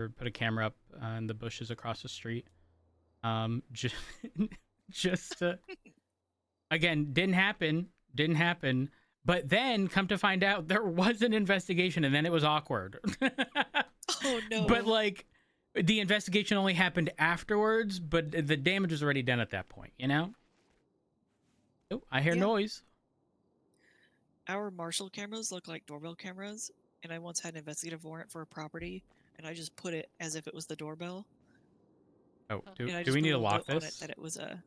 or put a camera up in the bushes across the street. Just, just again, didn't happen. But then, come to find out, there was an investigation, and then it was awkward. Oh no! But like, the investigation only happened afterwards, but the damage was already done at that point. You know. Oh, I hear noise. Our Marshall cameras look like doorbell cameras, and I once had an investigative warrant for a property, and I just put it as if it was the doorbell. Oh, do we we need to put a lock note on it this? that it was a.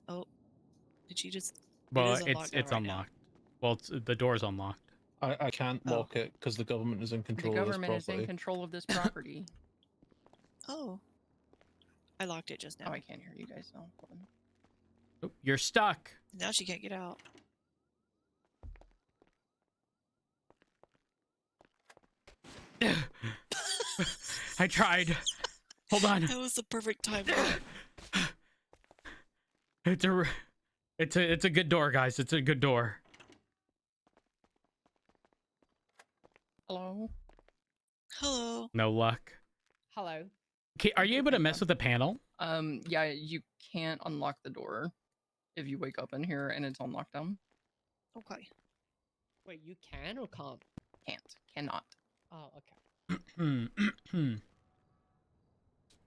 Oh, did she just? Well, it is unlocked it's right unlocked. now. Well, the door's unlocked. I can't lock it because the government is in control The of this government is property. in control of this property. Oh. I locked it just now. Oh, I can't hear you guys now. Oh, you're stuck. Now she can't get out. I tried. Hold on. That was the perfect time. It's a good door, guys. It's a good door. Hello. Hello. No luck. Hello. Okay, are you able to mess with the panel? Yeah, you can't unlock the door if you wake up in here and it's on lockdown. Okay. Wait, you can or can't? Cannot. Oh, okay.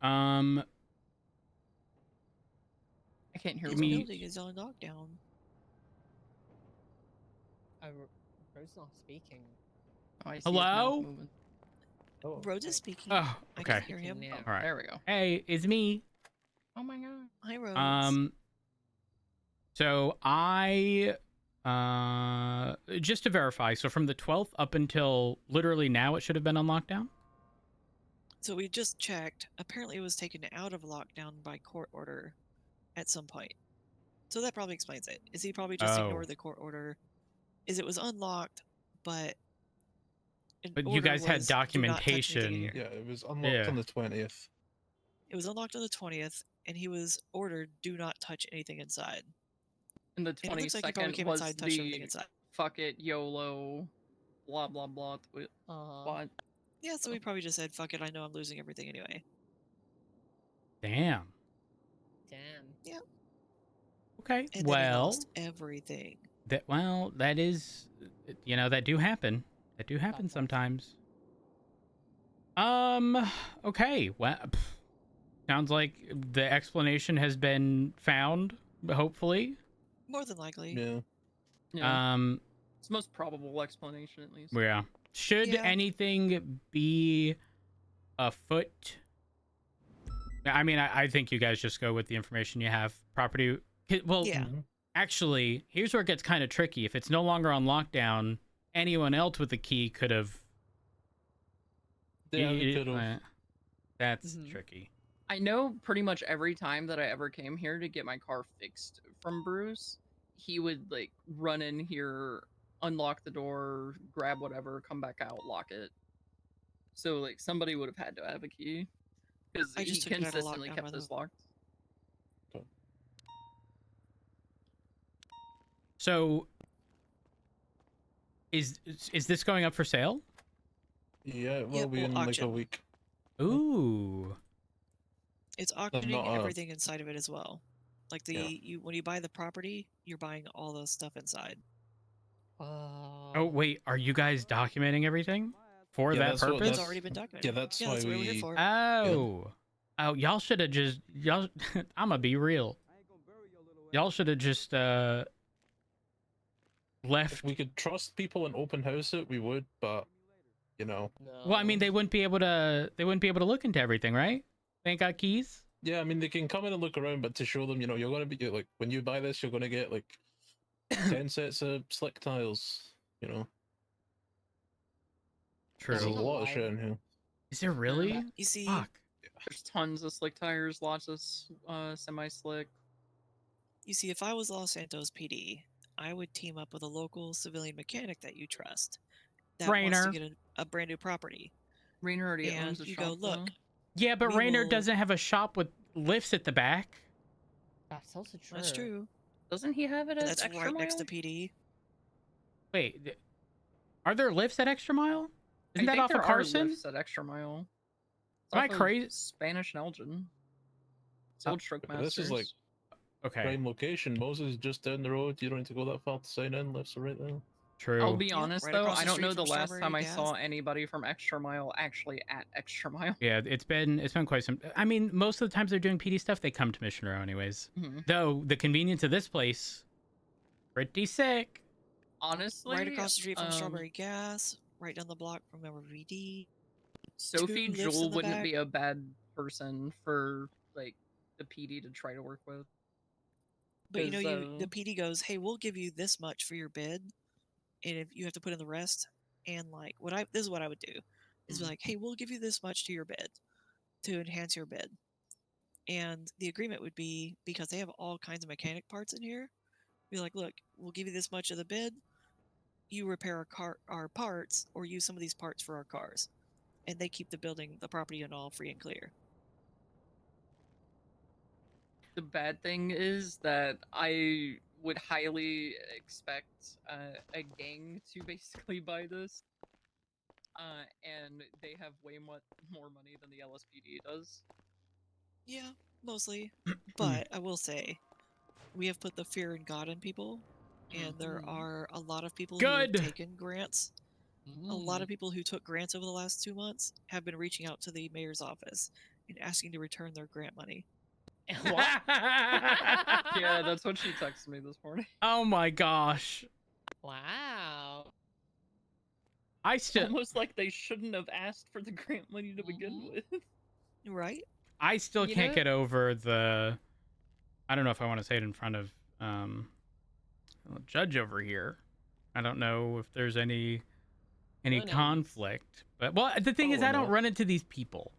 I can't hear This me. building is on lockdown. Bro's not speaking. Oh, I see his Hello? mouth moving. Oh, Rhodes is speaking. Oh, I okay. can hear him. Yeah. All right. There we go. Hey, it's me. Oh my god. Hi, Rhodes. So I just to verify, so from the 12th up until literally now, it should have been on lockdown. So we just checked. Apparently, it was taken out of lockdown by court order at some point. So that probably explains it. Is he probably just ignored the court order? Is it was unlocked, but you guys had documentation. yeah, it was unlocked on the 20th. It was unlocked on the 20th, and he was ordered, "Do not touch anything inside." And the And it looks like he probably 22nd came was inside, touched everything the inside. fuck it, YOLO, blah blah blah. What? Yeah, so we probably just said, "Fuck it, I know I'm losing everything anyway." Damn. Damn. Yeah. Okay. And then he well, lost everything. that is, you know, that do happen. That do happen sometimes. Okay. Well, sounds like the explanation has been found. Hopefully. More than likely. Yeah. Yeah. It's the most probable explanation, at least. Yeah. Should anything be afoot? I mean, I think you guys just go with the information you have. Property. Well, actually, here's where it gets kind of tricky. If it's no longer on lockdown, anyone else with the key could have. Yeah, they could have. That's tricky. I know pretty much every time that I ever came here to get my car fixed from Bruce, he would like run in here, unlock the door, grab whatever, come back out, lock it. So like somebody would have had to have a key because he consistently kept this locked. So is this going up for sale? Yeah, it will be in like a week. Ooh. It's auctioning everything inside of it as well. Like when you buy the property, you're buying all the stuff inside. Oh wait, are you guys documenting everything for that purpose? It's already been documented. Yeah, that's why what we're here for. Oh, y'all should have just I'm gonna be real. Y'all should have just left. If we could trust people and open house it, we would, but you know. Well, I mean, they wouldn't be able to look into everything, right? They ain't got keys. Yeah, I mean, they can come in and look around, but to show them, you know, you're gonna be like, when you buy this, you're gonna get like 10 sets of slick tiles, you know. True. There's a lot of shit in here. Is there really? You see, there's tons of slick tires, lots of semi-slick. You see, if I was Los Santos PD, I would team up with a local civilian mechanic that you trust that wants to get a brand new property. Rainer already owns a shop. Go, look. Yeah, but Rainer doesn't have a shop with lifts at the back. That's also true. That's true. Doesn't he have it at That's Extra right Mile? next to PD. Wait, are there lifts at Extra Mile? Isn't that off of there Carson? Are lifts at Extra Mile. Am I off of crazy? Spanish and Elgin. It's the old Stroke Masters. This is like Okay. prime location. Moses is just down the road. You don't need to go that far to sign in. Left or right there. True. I'll be Yep, honest right though, across I the don't street know the from last time I Strawberry saw Gas. anybody from Extra Mile actually at Extra Mile. Yeah, it's been quite some. I mean, most of the times they're doing PD stuff, they come to Mission Row anyways. Mhm. Though the convenience of this place, pretty sick. Honestly, Right across the street from Strawberry Gas, right down the block from our VD. Sophie Two lifts Jewel in the wouldn't back. be a bad person for like the PD to try to work with. But you know, 'Cause, the PD goes, "Hey, we'll give you this much for your bid, and if you have to put in the rest." And like, this is what I would do, is be Mhm. like, "Hey, we'll give you this much to your bid, to enhance your bid." And the agreement would be, because they have all kinds of mechanic parts in here, be like, "Look, we'll give you this much of the bid. You repair our parts, or use some of these parts for our cars," and they keep the building, the property, and all free and clear. The bad thing is that I would highly expect a gang to basically buy this, and they have way more money than the LSPD does. Yeah, mostly. But I will say, we have put the fear in God in people, and there are a lot of people who have Good. taken grants. A lot of people who took grants over the last 2 months have been reaching out to the mayor's office and asking to return their grant money. What? Yeah, that's what she texted me this morning. Oh my gosh. Wow. I still Almost like they shouldn't have asked for the grant money to begin with. Right? You can't know- get over the. I don't know if I want to say it in front of a judge over here. I don't know if there's any No names. conflict, but well, the thing is, Probably I don't not. run into these people.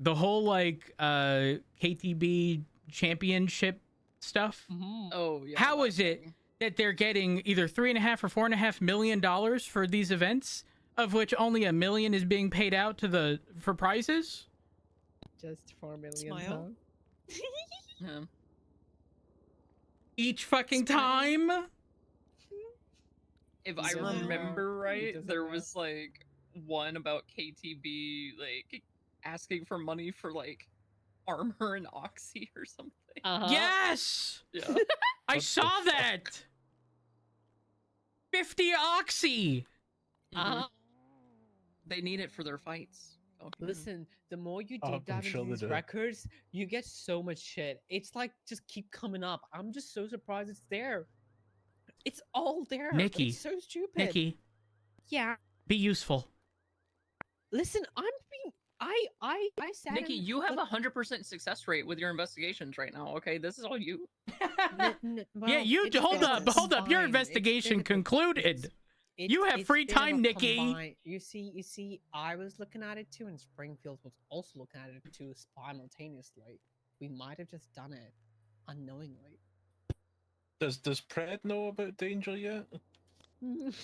The whole like KTB championship stuff. Oh yeah. How that is it thing. that they're getting either $3.5 or $4.5 million for these events, of which only $1 million is being paid out for prizes? Just 4 million. Smile. Yeah. Each fucking Smile. time? If It I doesn't remember matter. It right, doesn't there matter. was like one about KTB like asking for money for like armor and oxy or something. Yes! Yeah. I What saw the fuck? that! 50 oxy! Mhm. They need it for their fights. So, Listen, the more you I'm deep dive sure into they these do. records, you get so much shit. It's like just keep coming up. I'm just so surprised it's there. It's all there. but Nikki. It's so stupid. Nikki, Yeah. be useful. Listen, I'm being. I sat. Nikki, in, you have like, 100% success rate with your investigations right now. Okay, this is all you. well, Yeah, hold up. Your combined. investigation It's been a- concluded. it's- You have it's free bit of a time, Nikki. combined- You see, I was looking at it too, and Springfield was also looking at it too simultaneously. We might have just done it unknowingly. Does Pred know about danger yet?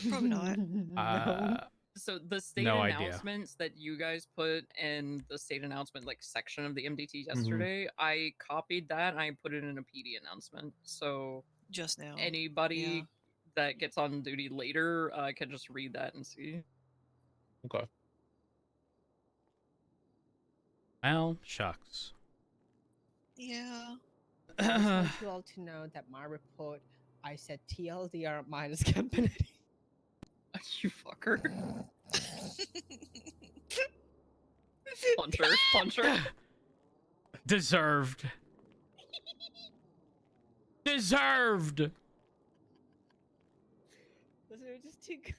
Probably not. No. So the state No idea. announcements that you guys put in the state announcement like section of the MDT yesterday, I copied that and I put it in a PD announcement. So Just now. anybody that gets on duty later can just read that and see. Okay. Well, shucks. Yeah. I just want you all to know that my report, I said TLDR minus company. You fucker. Puncher. Deserved. Deserved. Listen, it was just too good.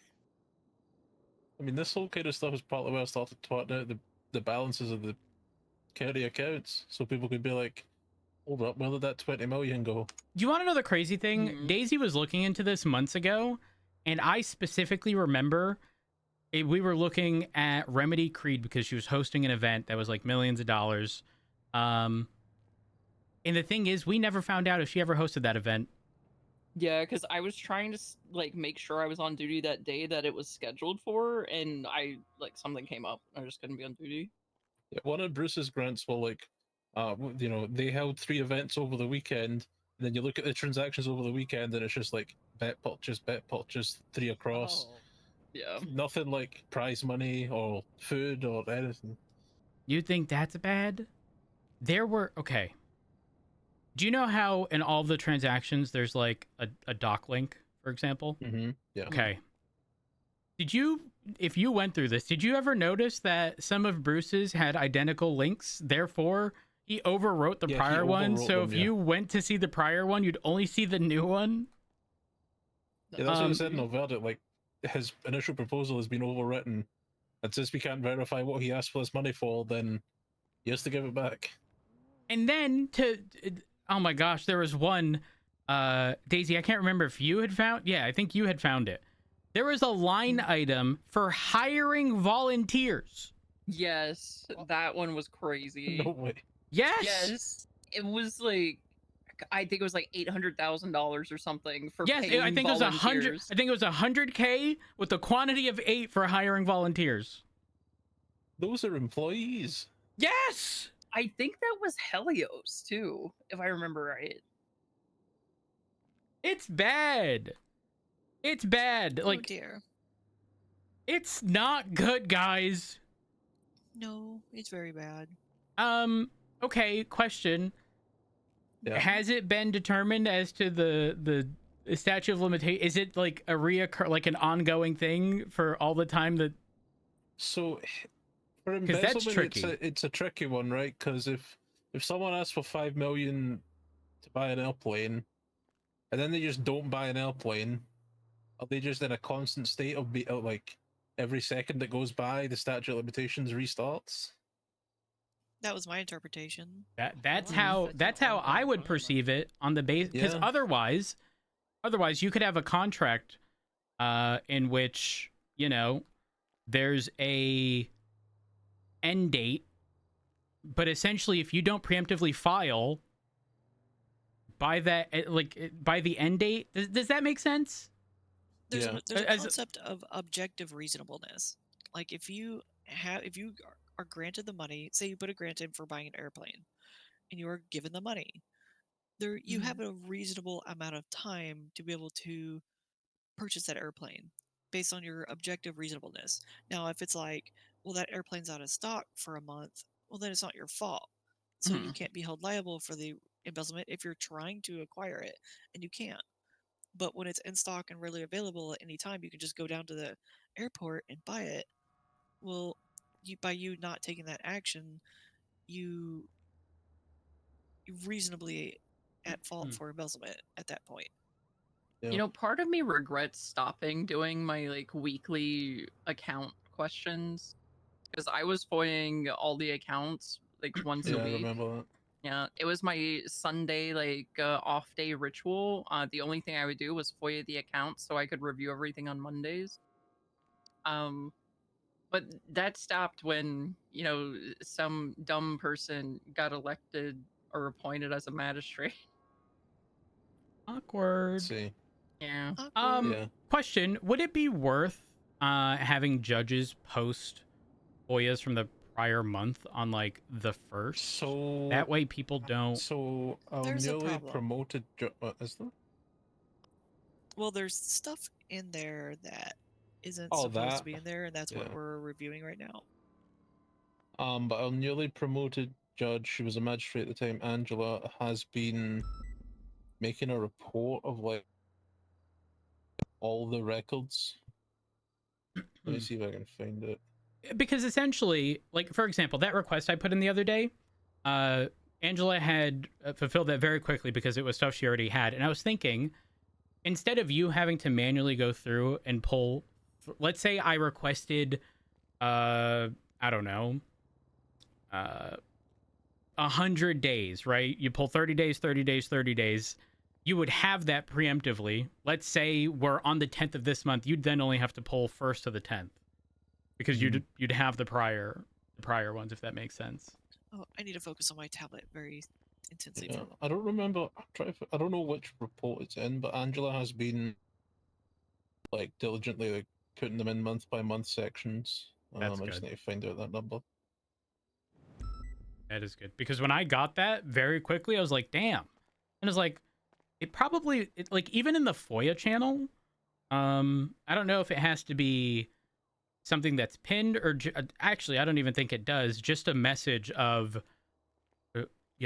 I mean, this whole kind of stuff is partly why I started twatting out the balances of the county accounts, so people could be like, hold up, where did that 20 million go? Do you want to know the crazy thing? Mhm. Daisy was looking into this months ago, and I specifically remember we were looking at Remedy Creed because she was hosting an event that was like millions of dollars. And the thing is, we never found out if she ever hosted that event. Yeah, because I was trying to like make sure I was on duty that day that it was scheduled for, and I like something came up. I just couldn't be on duty. Yeah, one of Bruce's grants were like, they held 3 events over the weekend, and then you look at the transactions over the weekend, and it's just like bet purchase, 3 across. Oh. Yeah. Nothing like prize money or food or anything. You think that's bad? There were okay. Do you know how in all the transactions there's like a doc link, for example? Mm-hmm. Yeah. Okay. Did you, if you went through this, did you ever notice that some of Bruce's had identical links? Therefore, he overwrote the Yeah, he prior one. overwrote So them, if yeah. you went to see the prior one, you'd only see the new one. Yeah, that's what he said in Um, the verdict. Like, his initial proposal has been overwritten, and since we can't verify what he asked for his money for, then he has to give it back. And then oh my gosh, there was one, Daisy, I can't remember if you had found, yeah, I think you had found it. There was a line item for hiring volunteers. yes, that one was crazy. No way. Yes. Yes, it was like, I think it was like $800,000 or something for Yes, paying I think it was 100. volunteers. I think it was 100K with a quantity of 8 for hiring volunteers. Those are employees. Yes. I think that was Helios too, if I remember right. It's bad. It's bad. Oh Like, dear. it's not good, guys. No, it's very bad. Okay, question. Yeah. Has it been determined as to the statute of limitation? Is it like a like an ongoing thing for all the time that? So, for 'Cause that's embezzlement, tricky. it's a tricky one, right? Because if someone asks for 5 million to buy an airplane, and then they just don't buy an airplane, are they just in a constant state of like every second that goes by, the statute of limitations restarts? That was my interpretation. That's Well, how that's an I ongoing would timeline. perceive it on the base, because Yeah. otherwise you could have a contract in which, you know, there's a end date, but essentially if you don't preemptively file by that, by the end date, does that make sense? There's Yeah. there's a As- concept of objective reasonableness. Like if you are granted the money, say you put a grant in for buying an airplane, and you are given the money, there you have a reasonable amount of time to be able to purchase that airplane based on your objective reasonableness. Now, if it's like, well, that airplane's out of stock for a month, well, then it's not your fault. So you Mhm. can't be held liable for the embezzlement if you're trying to acquire it and you can't. But when it's in stock and readily available at any time, you can just go down to the airport and buy it. Well, by you not taking that action, you reasonably at fault for embezzlement at that point. Yeah. You know, part of me regrets stopping doing my like weekly account questions because I was foiling all the accounts like once Yeah, a I week. remember that. Yeah, it was my Sunday like off day ritual. The only thing I would do was FOIA the accounts so I could review everything on Mondays. But that stopped when, you know, some dumb person got elected or appointed as a magistrate. Awkward. Let's see. Yeah. Awkward. Yeah. Question: would it be worth having judges post FOIAs from the prior month on like the first? So That way people don't. So our There's a newly problem. promoted what is there? Well, there's stuff in there that isn't Oh, supposed that. to be in there, and that's Yeah. what we're reviewing right now. But our newly promoted judge, she was a magistrate at the time, Angela, has been making a report of like all the records. Let me see if I can find it. Because essentially, like for example, that request I put in the other day, Angela had fulfilled that very quickly because it was stuff she already had, and I was thinking, instead of you having to manually go through and pull, let's say I requested, I don't know, 100 days, right? You pull 30 days, 30 days, 30 days. You would have that preemptively. Let's say we're on the 10th of this month. You'd then only have to pull 1st to the 10th because you'd have the prior ones, if that makes sense. Oh, I need to focus on my tablet very intensely. Yeah, I don't remember. I don't know which report it's in, but Angela has been like diligently like putting them in month by month sections. That's I just good. need to find out that number. That is good, because when I got that very quickly, I was like, damn. And it's like, it probably, like, even in the FOIA channel, I don't know if it has to be something that's pinned or actually, I don't even think it does. Just a message of,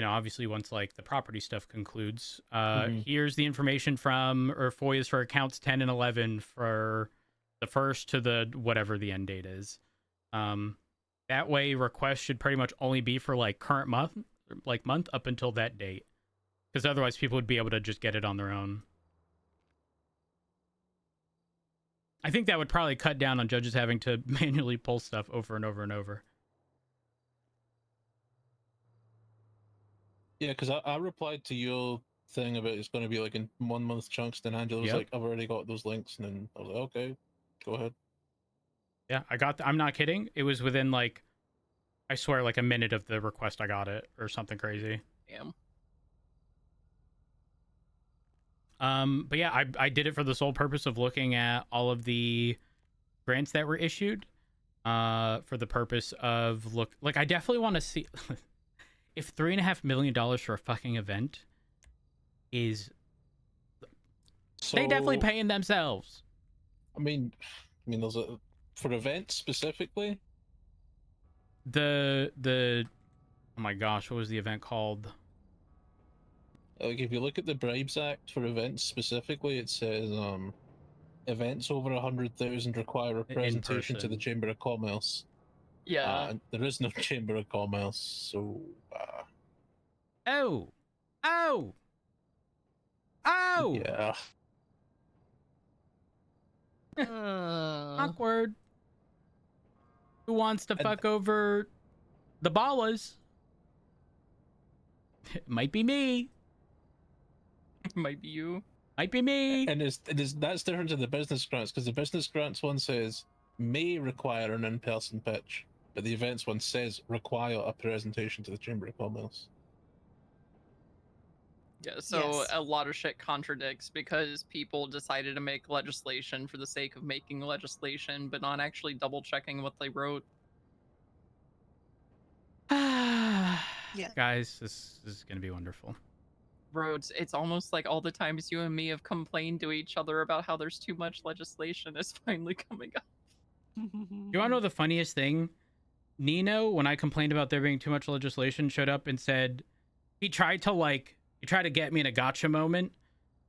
obviously once like the property stuff concludes, here's the information from or FOIAs for accounts 10 and 11 for the first to the whatever the end date is. That way requests should pretty much only be for like current month up until that date. Because otherwise people would be able to just get it on their own. I think that would probably cut down on judges having to manually pull stuff over and over and over. Yeah, because I replied to your thing about it's going to be like in 1 month chunks, then Angela was like, I've already got those links, and then I was like, okay, go ahead. Yeah, I got I'm not kidding. It was within like, I swear, like a minute of the request I got it or something crazy. Damn. But yeah, I did it for the sole purpose of looking at all of the grants that were issued. For the purpose of I definitely want to see if $3.5 million for a fucking event is. So, they definitely paying themselves. I mean, there's for events specifically. Oh my gosh, what was the event called? Like, if you look at the Bribes Act for events specifically, it says events over 100,000 require a presentation to the Chamber of Commerce. Yeah. There is no Chamber of Commerce, so. Oh! Yeah. Awkward. Who wants to fuck over the ballas? It might be me. Might be you. Might be me. And that's different to the business grants, because the business grants one says may require an in-person pitch, but the events one says require a presentation to the Chamber of Commerce. Yeah, so a lot of shit contradicts because people decided to make legislation for the sake of making legislation, but not actually double checking what they wrote. Guys, this is gonna be wonderful. Rhodes, it's almost like all the times you and me have complained to each other about how there's too much legislation is finally coming up. You wanna know the funniest thing? Nino, when I complained about there being too much legislation, showed up and said he tried to get me in a gotcha moment.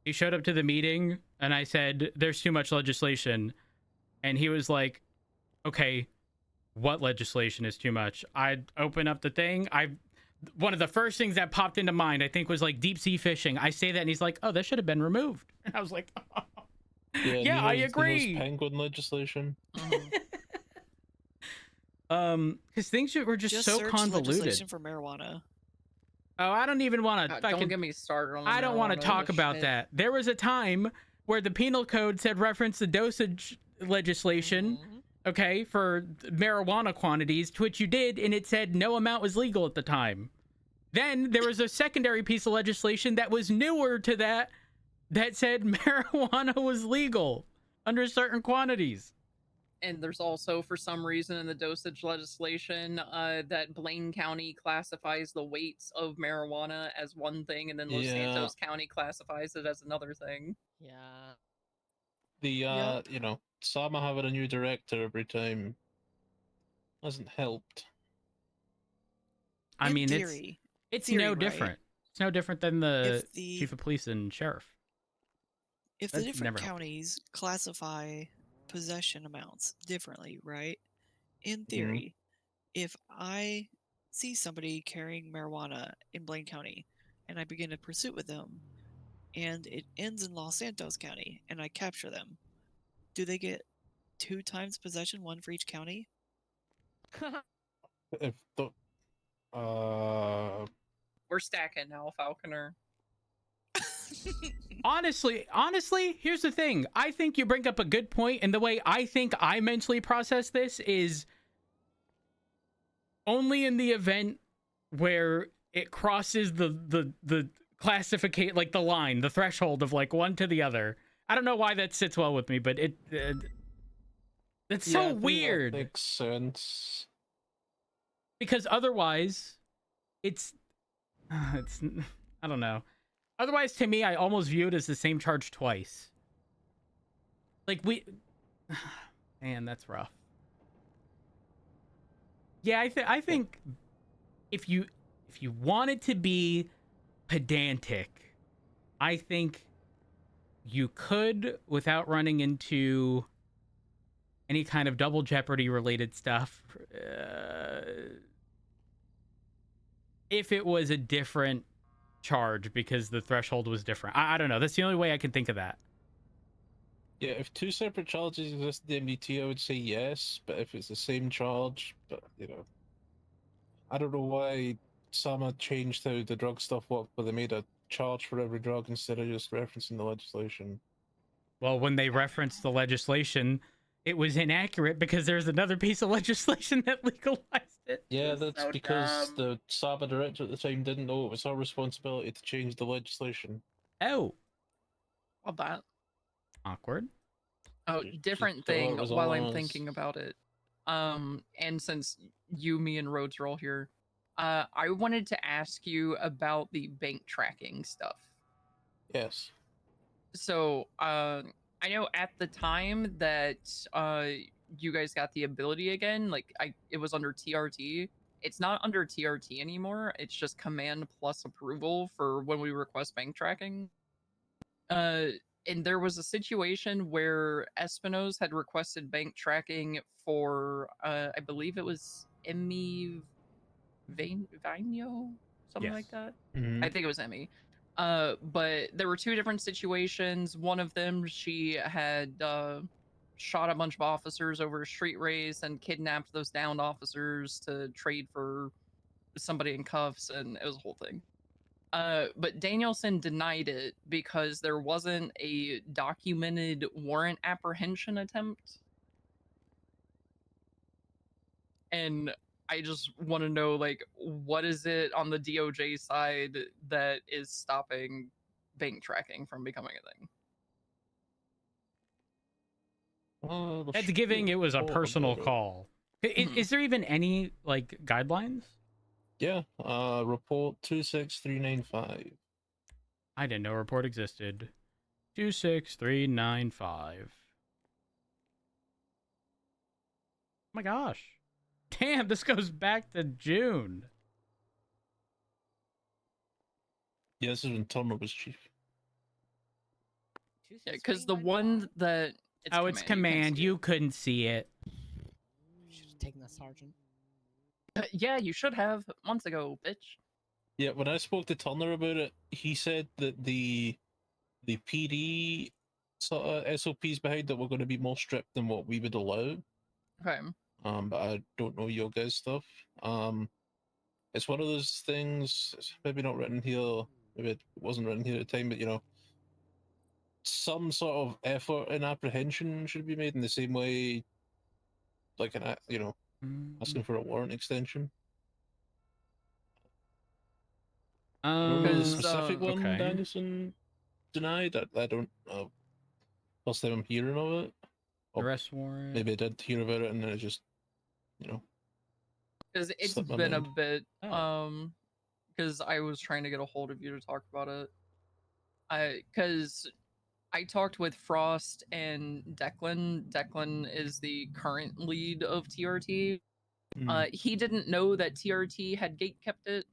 He showed up to the meeting and I said, there's too much legislation. And he was like, okay, what legislation is too much? I'd open up the thing. One of the first things that popped into mind, I think, was like deep sea fishing. I say that and he's like, oh, that should have been removed. And I was like, oh. Yeah, I agree. Penguin legislation. Because things were just so convoluted. Legislation for marijuana. Oh, I don't even want to. Don't get me started on. I don't want to talk about that. There was a time where the penal code said reference the dosage legislation, okay, for marijuana quantities, to which you did, and it said no amount was legal at the time. Then there was a secondary piece of legislation that was newer to that said marijuana was legal under certain quantities. And there's also, for some reason, in the dosage legislation, that Blaine County classifies the weights of marijuana as one thing, and then Los Santos County classifies it as another thing. Yeah. The, Sama having a new director every time hasn't helped. I mean, it's no different. Right? It's no different than the chief of police and sheriff. If the different counties classify possession amounts differently, right? In theory, if I see somebody carrying marijuana in Blaine County and I begin a pursuit with them and it ends in Los Santos County and I capture them, do they get 2 times possession, 1 for each county? If the we're stacking now, Falconer. Honestly, here's the thing. I think you bring up a good point, and the way I think I mentally process this is only in the event where it crosses the classificate, like the line, the threshold of like one to the other. I don't know why that sits well with me, but that's so weird. That makes sense. Because otherwise, it's I don't know. Otherwise, to me, I almost view it as the same charge twice. like we, man, that's rough. Yeah, I think if you wanted to be pedantic, I think you could without running into any kind of double jeopardy related stuff. If it was a different charge because the threshold was different. I don't know. That's the only way I can think of that. Yeah, if two separate charges exist in the MDT, I would say yes. But if it's the same charge, but I don't know why Sama changed how the drug stuff worked, but they made a charge for every drug instead of just referencing the legislation. Well, when they referenced the legislation, it was inaccurate because there's another piece of legislation that legalized it. Yeah, It's that's so because dumb. the Saba director at the time didn't know it was her responsibility to change the legislation. Oh, Love that. awkward. Oh, She different thought thing it was while all I'm on us. thinking about it. And since you, me, and Rhodes are all here, I wanted to ask you about the bank tracking stuff. Yes. So, I know at the time that you guys got the ability again, like it was under TRT. It's not under TRT anymore. It's just command plus approval for when we request bank tracking. Uh, and there was a situation where Espino's had requested bank tracking for, I believe it was Emmy Vino, something Yes. like that. Mm-hmm. I think it was Emmy. But there were two different situations. One of them, she had shot a bunch of officers over a street race and kidnapped those downed officers to trade for somebody in cuffs, and it was a whole thing. But Danielson denied it because there wasn't a documented warrant apprehension attempt. And I just want to know, like, what is it on the DOJ side that is stopping bank tracking from becoming a thing? That's giving it was a personal call. Is there even any like guidelines? Yeah. Report 26395. I didn't know a report existed. 26395. Oh my gosh. Damn, this goes back to June. Yeah, this is when Turner was chief. Yeah, because the one that It's command. You couldn't see it. Should have taken that, Sergeant. Yeah, you should have months ago, bitch. Yeah, when I spoke to Turner about it, he said that the PD sort of SOPs behind it were going to be more strict than what we would allow. Okay. But I don't know your guys' stuff. It's one of those things. It's maybe not written here. Maybe it wasn't written here at the time, but some sort of effort in apprehension should be made in the same way, like asking for a warrant extension. I don't know the specific one okay. Danielson denied. I don't know. First time I'm hearing of it. Arrest warrant. Maybe I did hear about it and then it just, Because it's slipped my been a mind. bit, because I was trying to get a hold of you to talk about it. Because I talked with Frost and Declan. Declan is the current lead of TRT. He didn't know that TRT had gate kept it.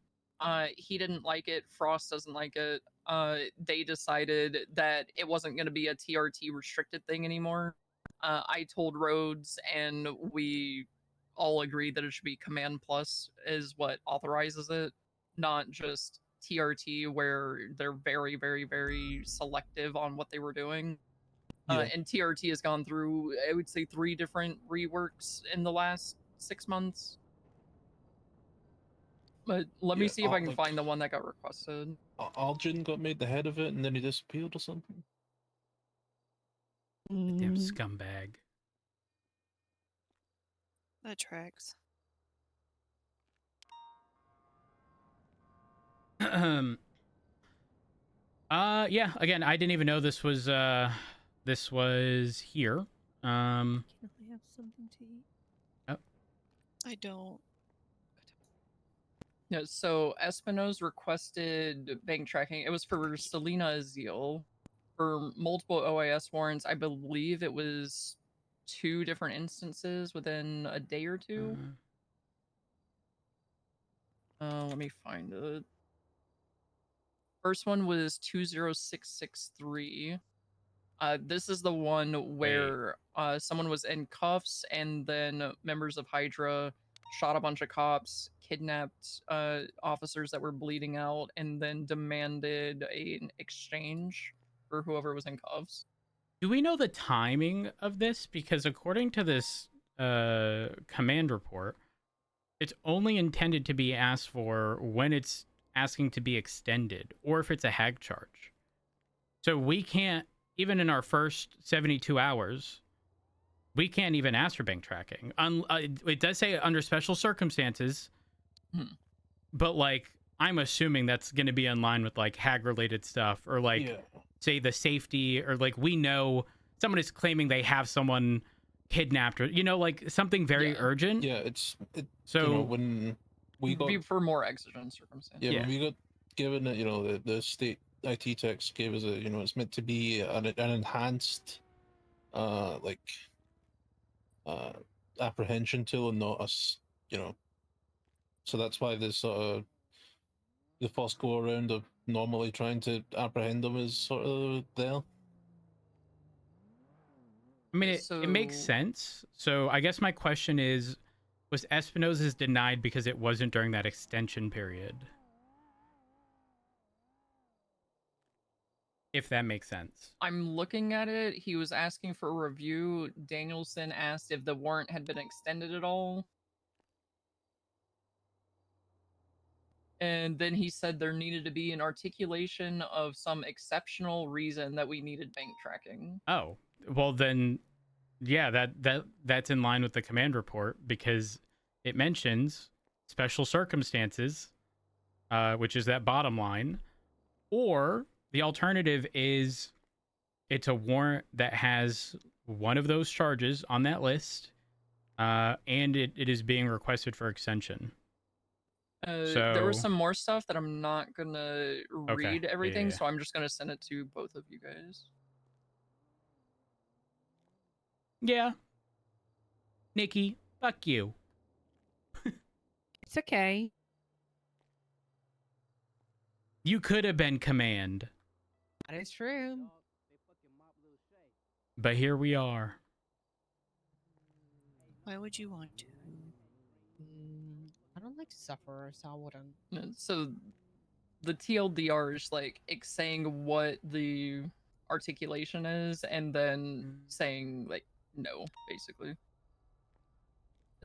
He didn't like it. Frost doesn't like it. They decided that it wasn't going to be a TRT restricted thing anymore. I told Rhodes, and we all agreed that it should be Command Plus is what authorizes it, not just TRT, where they're very, very, very selective on what they were doing. And TRT has gone through, I would say, 3 different reworks in the last 6 months. But let me see if I can find the one that got requested. Arjun got made the head of it and then he disappeared or something. Damn scumbag. That tracks. Yeah, again, I didn't even know this was here. Can I have something to eat? Oh. I don't. Yeah, so Espino's requested bank tracking. It was for Selena Azil. for multiple OIS warrants. I believe it was 2 different instances within a day or 2. Let me find it. First one was 20663. This is the one where someone was in cuffs, and then members of Hydra shot a bunch of cops, kidnapped officers that were bleeding out, and then demanded an exchange for whoever was in cuffs. Do we know the timing of this? Because according to this command report, it's only intended to be asked for when it's asking to be extended, or if it's a hag charge. So we can't, even in our first 72 hours, we can't even ask for bank tracking. It does say under special circumstances, but like, I'm assuming that's going to be in line with like hag related stuff, or like say the safety, or like we know someone is claiming they have someone kidnapped, or like something very urgent. Yeah, it's so you know, when we got for more exigent circumstances. when we got given it, the state IT techs gave us it's meant to be an enhanced apprehension tool, and not us, so that's why this the first go around of normally trying to apprehend them is sort of there. I mean, it makes sense. So I guess my question is, was Espinosa's denied because it wasn't during that extension period? If that makes sense. I'm looking at it. He was asking for a review. Danielson asked if the warrant had been extended at all. And then he said there needed to be an articulation of some exceptional reason that we needed bank tracking. Oh, well then, yeah, that's in line with the command report, because it mentions special circumstances, which is that bottom line, or the alternative is it's a warrant that has one of those charges on that list, and it is being requested for extension. There was some more stuff that I'm not gonna read everything, so I'm just gonna send it to both of you guys. Yeah. Nikki, fuck you. It's okay. You could have been command. That is true. But here we are. Why would you want to? I don't like to suffer, so I wouldn't. So the TLDR is like saying what the articulation is, and then saying like no, basically.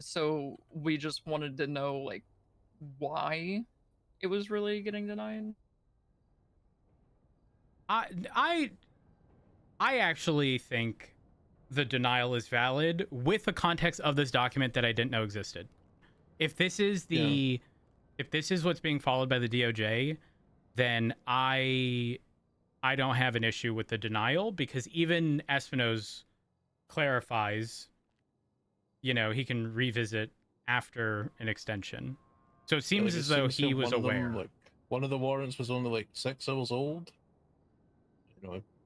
So we just wanted to know like why it was really getting denied. I actually think the denial is valid with the context of this document that I didn't know existed. If this is if this is what's being followed by the DOJ, then I don't have an issue with the denial, because even Espinosa clarifies, he can revisit after an extension. So it seems as though he was aware. One of the warrants was only like 6 hours old.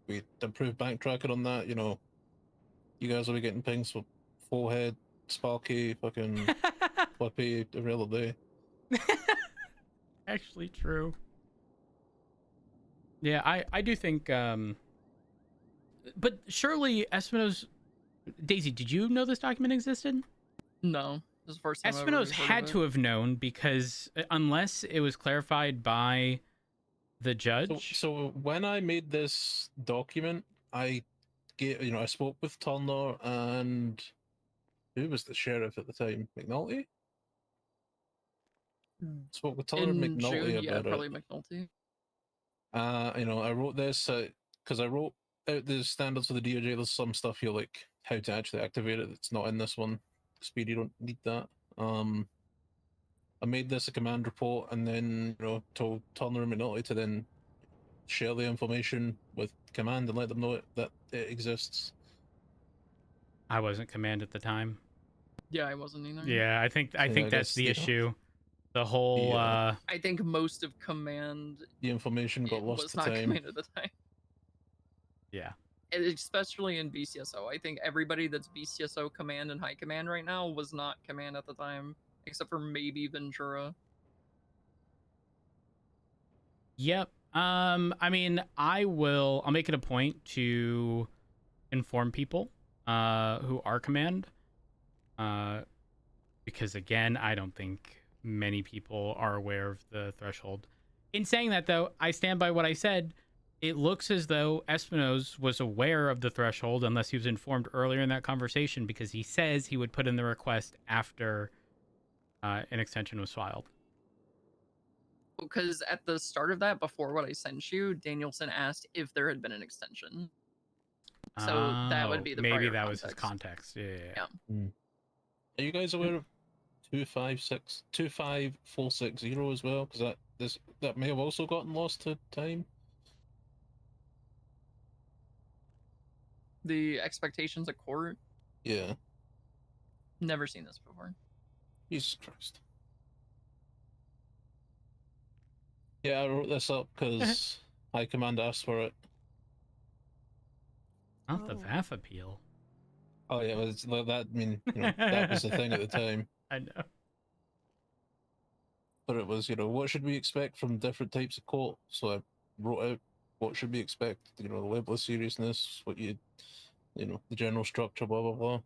We improved bank tracking on that. You guys will be getting pings for Forehead, Sparky, fucking Flippy every other day. Actually true. Yeah, I do think but surely Espinosa, Daisy, did you know this document existed? No. This is the first time Espinosa had to have known, because unless it was clarified by the judge. So when I made this document, I spoke with Turner and who was the sheriff at the time? McNulty? Spoke with Turner and McNulty about probably it. McNulty. I wrote this because I wrote out the standards for the DOJ. There's some stuff here like how to actually activate it. It's not in this one. Speed, you don't need that. I made this a command report, and then told Turner and McNulty to then share the information with command and let them know that it exists. I wasn't command at the time. Yeah, I wasn't either. Yeah, I think that's the issue. The whole I think most of command the information got lost was to not time. command at the time. Yeah. Especially in BCSO. I think everybody that's BCSO command and high command right now was not command at the time, except for maybe Ventura. Yep. I mean, I'll make it a point to inform people who are command. Because again, I don't think many people are aware of the threshold. In saying that, though, I stand by what I said. It looks as though Espinoz was aware of the threshold, unless he was informed earlier in that conversation, because he says he would put in the request after an extension was filed. Because at the start of that, before what I sent you, Danielson asked if there had been an extension. So that would be the maybe prior that context. was his context. Yeah. Are you guys aware of 25460 as well? Because that may have also gotten lost to time. The expectations of court. Yeah. Never seen this before. Jesus Christ. Yeah, I wrote this up because High Command asked for it. Not the VAF appeal. Oh yeah, it's like that. I mean, that was the thing at the time. I know. But it was, what should we expect from different types of court? So I wrote out what should we expect. The level of seriousness, what the general structure, blah blah blah.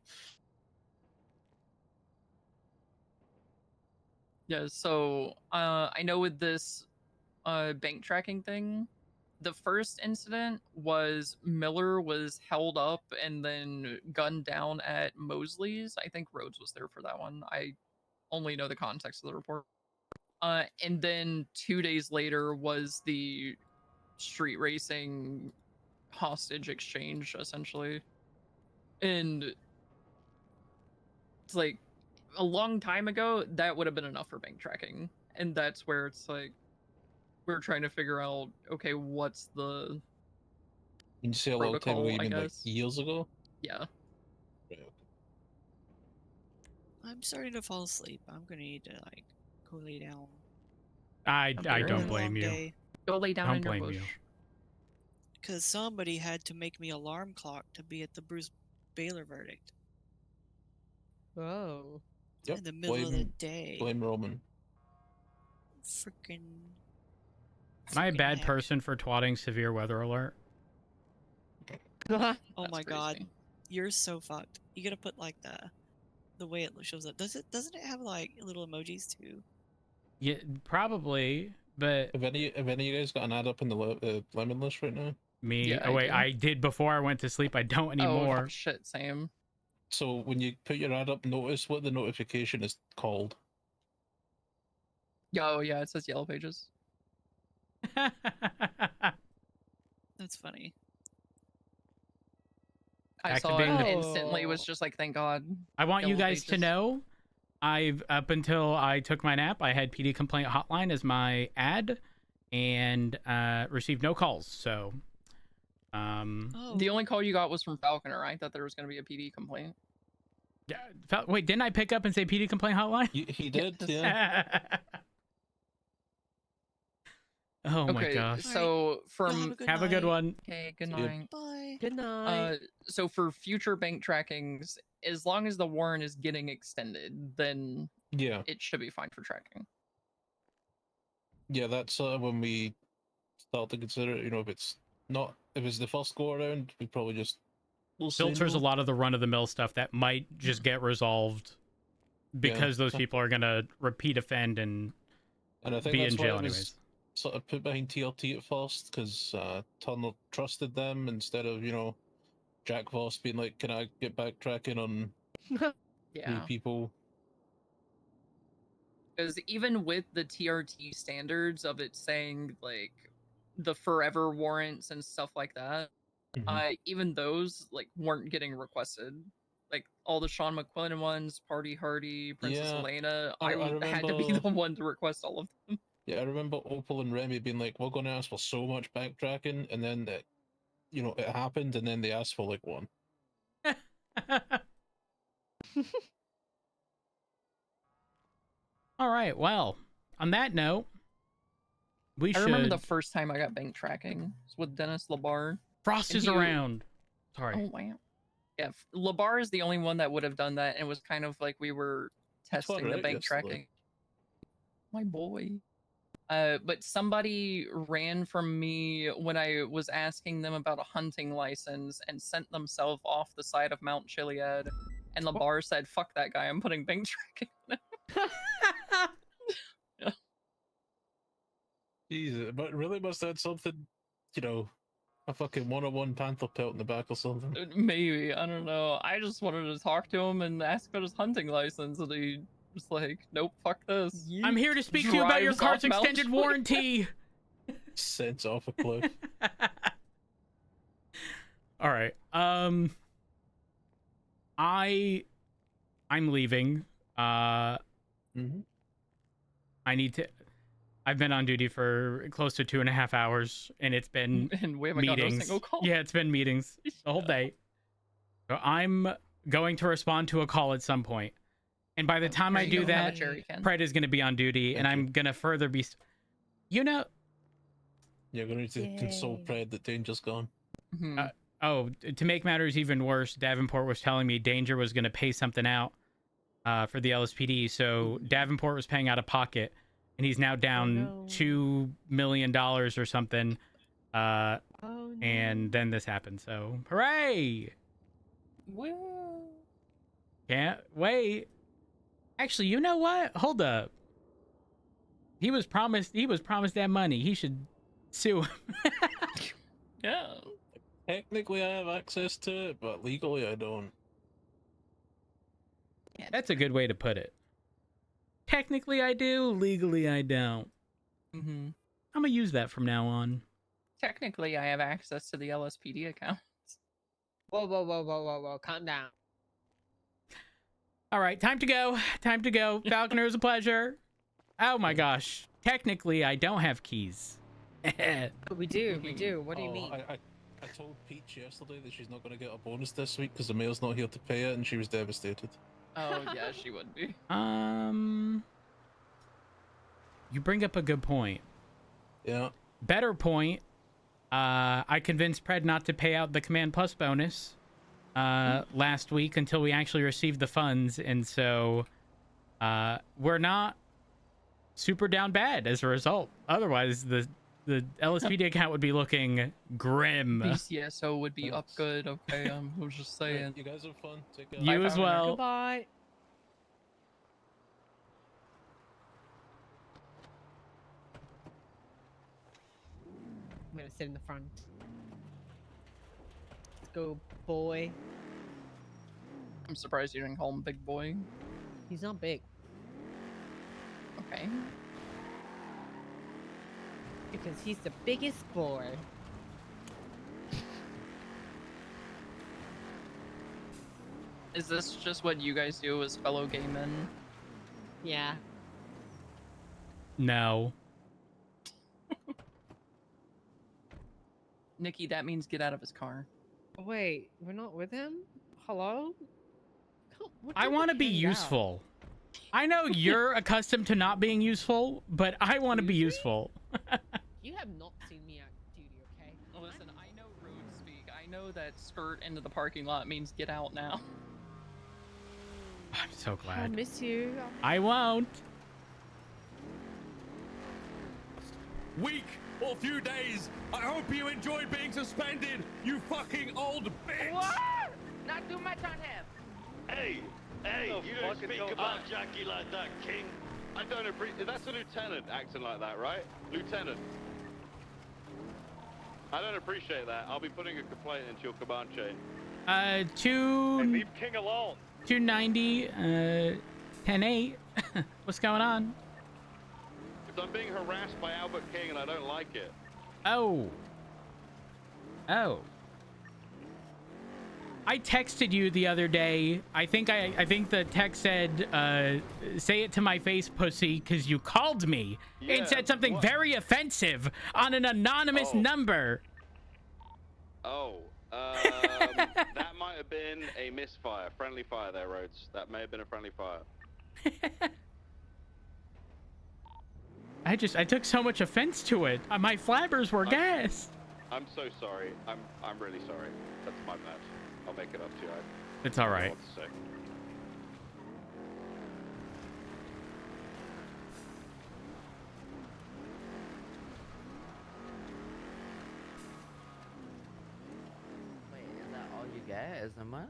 Yeah, so I know with this bank tracking thing, the first incident was Miller was held up and then gunned down at Mosley's. I think Rhodes was there for that one. I only know the context of the report. And then 2 days later was the street racing hostage exchange, essentially. And it's like a long time ago, that would have been enough for bank tracking. And that's where it's like, we're trying to figure out, okay, what's the You say a long time ago, protocol, you I mean like guess? years ago? Yeah. Right, okay. I'm starting to fall asleep. I'm gonna need to go lay down. I Very don't nice. blame you. Day. Go lay down Don't in your blame bush. you. Because somebody had to make me alarm clock to be at the Bruce Baylor verdict Whoa. Yep. in the middle of the day. Blame Roman. Freaking. Am I a bad heck. person for twatting severe weather alert? Oh That's my god, crazy. you're so fucked. You gotta put the way it shows up. Doesn't it have little emojis too? Yeah, probably. But Have any of you guys got an ad up in the lemon list right now? me. Yeah, Oh wait, do. I did before I went to sleep. I don't anymore. Oh shit, Sam. So when you put your ad up, notice what the notification is called. Oh yeah, it says Yellow Pages. That's funny. I saw it Activating and the- instantly was just like, thank God. I want you Yellow guys to Pages. know, up until I took my nap, I had PD complaint hotline as my ad, and received no calls. So, Oh, The only call you got was from Falconer, right? That there was going to be a PD complaint. yeah. Wait, didn't I pick up and say PD complaint hotline? He did, Yes. yeah. Oh my Okay, gosh. so from Have a good one. okay, good See ya. night. Bye. Good night. So for future bank trackings, as long as the warrant is getting extended, then Yeah, it should be fine for tracking. yeah. That's when we start to consider it. If it's the first go around, we probably just say Filters a no. lot of the run-of-the-mill stuff that might just get resolved because those people are gonna repeat offend and And I think be that's in why jail it was anyways. sort of put behind TRT at first, because Turner trusted them instead of Jack Voss being like, "Can I get backtracking on three Yeah, people?" because even with the TRT standards of it saying like the forever warrants and stuff like that, even those weren't getting requested. Like all the Sean McQuillan ones, Party Hardy, Princess Yeah, Elena, I had to be remember- the one to request all of them. Yeah, I remember Opal and Remy being like, "We're going to ask for so much backtracking," and then it happened, and then they asked for like one. All right. Well, on that note, we I should. remember the first time I got bank tracking was with Dennis Labar. Frost is around. Sorry. Oh wow. Yeah, Labar is the only one that would have done that, and it was kind of like we were testing the bank tracking. My boy. But somebody ran from me when I was asking them about a hunting license and sent themselves off the side of Mount Chiliad. And Labar said, "Fuck that guy! I'm putting bank tracking on him." Yeah. Jesus, but really must have had something, you know, a fucking 101 panther pelt in the back or something. Maybe, I don't know. I just wanted to talk to him and ask about his hunting license, and he was like, "Nope, fuck this." I'm here to speak to you about your car's extended warranty. Sense off a cliff. All right. I'm leaving. I need to. I've been on duty for close to 2.5 hours, and it's been and we haven't gotten a single call. Yeah, it's been meetings the whole day. So I'm going to respond to a call at some point, and by the time I do that, Pred is going to be on duty, and I'm going to further be. You know. You're going to need to console Pred that Danger's gone. Oh, to make matters even worse, Davenport was telling me Danger was going to pay something out for the LSPD, so Davenport was paying out of pocket. And he's now down $2 million or something. And then this happened. So, hooray! Woo! Can't wait. Actually, you know what? Hold up. He was promised that money. He should sue him. Yeah. Technically, I have access to it, but legally, I don't. That's a good way to put it. Technically, I do. Legally, I don't. I'm gonna use that from now on. Technically, I have access to the LSPD accounts. Whoa. Calm down. All right, time to go. Time to go. Falconer, is a pleasure. Oh my gosh. Technically, I don't have keys. But we do. What do you mean? I told Peach yesterday that she's not going to get a bonus this week because the mayor's not here to pay it, and she was devastated. Oh, yeah, she would be. You bring up a good point. Yeah. Better point. I convinced Pred not to pay out the Command Plus bonus last week until we actually received the funds, and so we're not super down bad as a result. Otherwise, the LSPD account would be looking grim. BCSO would be up good. Okay, I was just saying. You guys have fun. Take care. You as well. Goodbye. I'm gonna sit in the front. Let's go, boy. I'm surprised you didn't call him Big Boy. He's not big. Okay. Because he's the biggest boy. Is this just what you guys do as fellow gay men? Yeah. No. Nikki, that means get out of his car. Wait, we're not with him? Hello? I want to be useful. I know you're accustomed to not being useful, but I want to be useful. You have not seen me at duty, okay? Listen, I know road speak. I know that skirt into the parking lot means get out now. I'm so glad. I'll miss you. I won't. Week or few days. I hope you enjoyed being suspended, you fucking old bitch! What? Not too much on him. Hey, you don't speak about Jackie like that, King. I don't appreciate. That's a lieutenant acting like that, right? Lieutenant. I don't appreciate that. I'll be putting a complaint into your Comanche. Leave King alone. 290, 10-8. What's going on? Because I'm being harassed by Albert King and I don't like it. Oh. I texted you the other day. I think the text said, say it to my face, pussy, because you called me and said something very offensive on an anonymous number. That might have been a misfire. Friendly fire there, Rhodes. That may have been a friendly fire. I took so much offense to it. My flabbers were gassed. I'm so sorry. I'm really sorry. That's my bad. I'll make it up to you. It's all I don't right. know what to say. Wait, is that all you get? Is the month?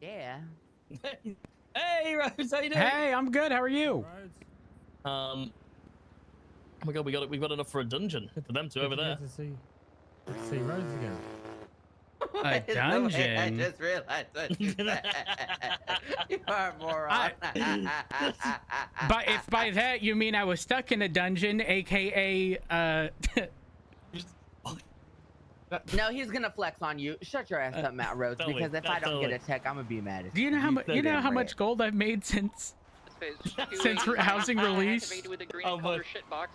Yeah. Hey, Rose, how you doing? Hey, I'm good. How are you? Oh my god, we've got enough for a dungeon for them two over there. To see Rose again. A dungeon. I just realized what you said. You are a moron. But if by that you mean I was stuck in a dungeon, aka No, he's gonna flex on you. Shut your ass up, Matt Rhodes, because if I don't get a check, I'm gonna be mad at do you know how much much gold I've made since housing release? Oh, but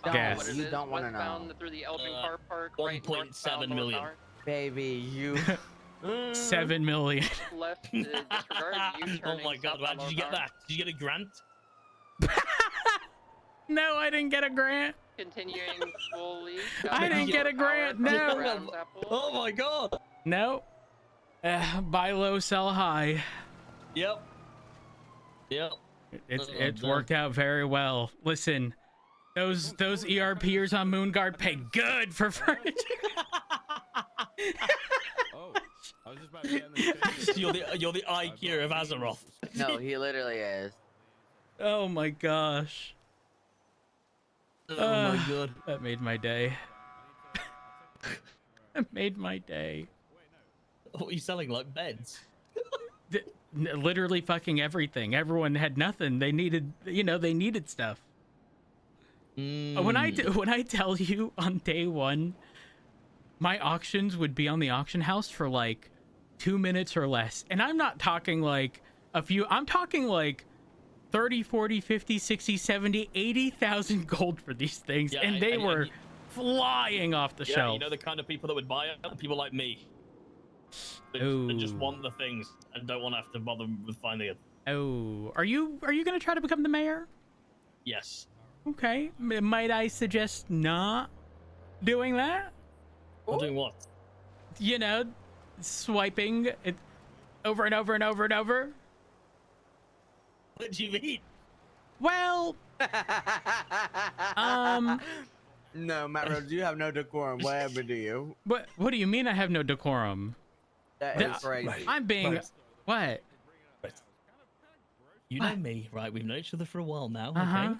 Gas. You don't want to know. Through the Elgin Car Park, 1.7 million. Baby, you 7 million. Left, disregard, Oh my god, how did you get that? Did you get a grant? No, I didn't get a grant. Continuing fully. I didn't get a grant. No. Oh my god. No. Buy low, sell high. Yep. It's worked out very well. Listen, those ERPers on Moonguard pay good for furniture. Oh, I was just about to get in the You're the IQ of Azeroth. No, he literally is. Oh my gosh. Oh my god. That made my day. That made my day. What are you selling, like beds? Literally fucking everything. Everyone had nothing. They needed, they needed stuff. When I tell you on day one, my auctions would be on the auction house for like 2 minutes or less. And I'm not talking like a few, I'm talking like 30, 40, 50, 60, 70, 80,000 gold for these things. Yeah, and they were flying off the shelf. You know the kind of people that would buy it? People like me. That just want the things and don't want to have to bother with finding it. Oh, are you going to try to become the mayor? Yes. Okay. Might I suggest not doing that? Or doing what? Swiping it over and over and over and over. What do you mean? Well, No, Matt Rhodes, you have no decorum. What happened to you? What do you mean I have no decorum? That is crazy. I'm being what? You know me, right? We've known each other for a while now, Uh-huh. okay?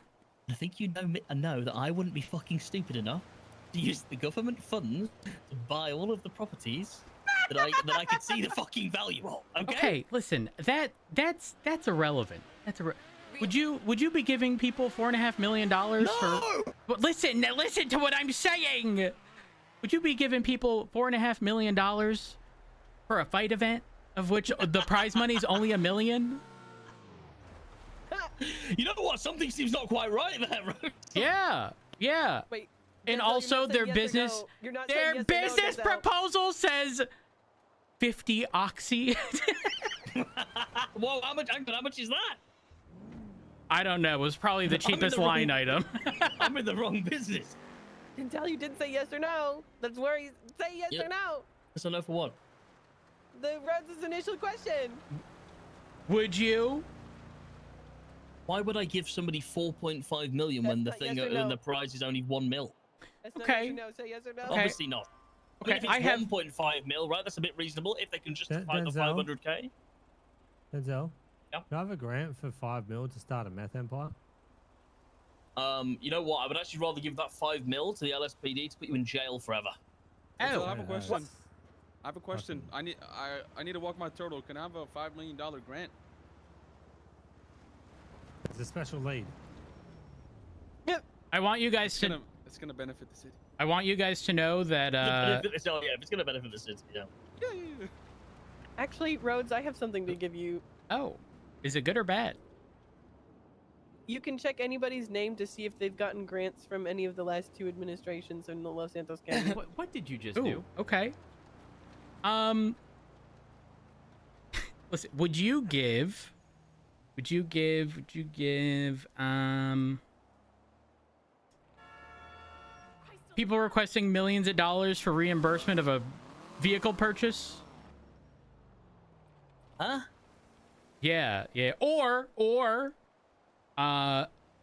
I think you know that I wouldn't be fucking stupid enough to use the government funds to buy all of the properties that I could see the fucking value of. Okay, listen, that's irrelevant. Would you be giving people $4.5 million for? But listen to what I'm saying. Would you be giving people $4.5 million for a fight event of which the prize money is only $1 million? You know what? Something seems not quite right there, right? Yeah. Wait. And Denzel, also their yes business, no. You're not their saying yes business or no, Denzel. proposal says 50 oxy. Whoa, how much is that? I don't know. It was probably the cheapest line item. I'm in the wrong business. Denzel, you didn't say yes or no. That's where you say yes or no. Yes or no for what? The Rhodes' initial question. Would you? Why would I give somebody 4.5 million when the That's not thing yes or when no. the prize is only 1 mil? That's not Okay. yes or no. Say yes or no. Obviously not. Okay, If it's I have 1.5 mil, right? That's a bit reasonable if they can justify the Denzel? 500k. Denzel? Yeah? Do I have a grant for 5 mil to start a meth empire? You know what? I would actually rather give that 5 mil to the LSPD to put you in jail forever. So I have a question. What? I have a question. I need to walk my turtle. Can I have a $5 million grant? It's a special lead. I want you guys to. It's gonna benefit the city. I want you guys to know that. If it's gonna benefit the city, yeah. Yeah. Actually, Rhodes, I have something to give you. Oh, is it good or bad? You can check anybody's name to see if they've gotten grants from any of the last 2 administrations in the Los Santos County. What did you just Ooh, do? okay. Listen, would you give Would you give people requesting millions of dollars for reimbursement of a vehicle purchase? Huh? Yeah. Or